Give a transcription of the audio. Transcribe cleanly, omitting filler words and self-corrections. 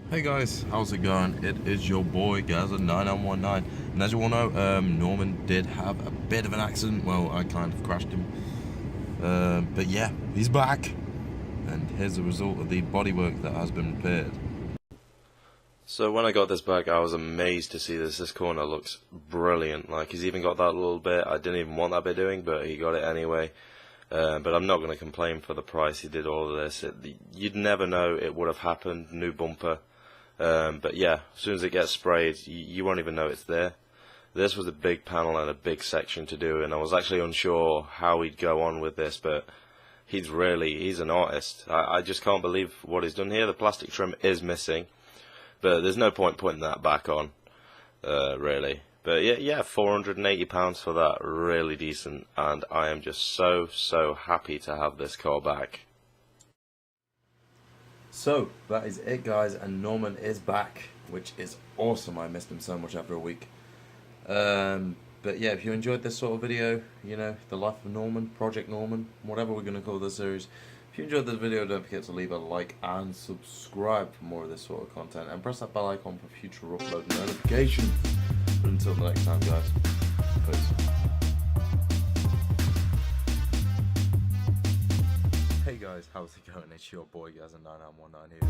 Hey guys, how's it going? It is your boy Gaza9919, and as you all know, Norman did have a bit of an accident. Well, I kind of crashed him, but yeah, he's back, and here's the result of the bodywork that has been repaired. So when I got this back, I was amazed to see this. This corner looks brilliant. Like, he's even got that little bit. I didn't even want that bit doing, but he got it anyway. But I'm not going to complain for the price he did all of this. You'd never know it would have happened. New bumper. But yeah, as soon as it gets sprayed, you won't even know it's there. This was a big panel and a big section to do, and I was actually unsure how he'd go on with this, but he's an artist. I just can't believe what he's done here. The plastic trim is missing, but there's no point putting that back on, really. But yeah, £480 for that, really decent, and I am just so happy to have this car back. So that is it, guys, and Norman is back, which is awesome. I missed him so much after a week. But yeah, if you enjoyed this sort of video, you know, the life of Norman, Project Norman, whatever we're going to call this series, if you enjoyed this video, don't forget to leave a like and subscribe for more of this sort of content, and press that bell icon for future upload notifications. But until next time, guys, peace. Hey guys, how's it going? It's your boy Gaza9919 here.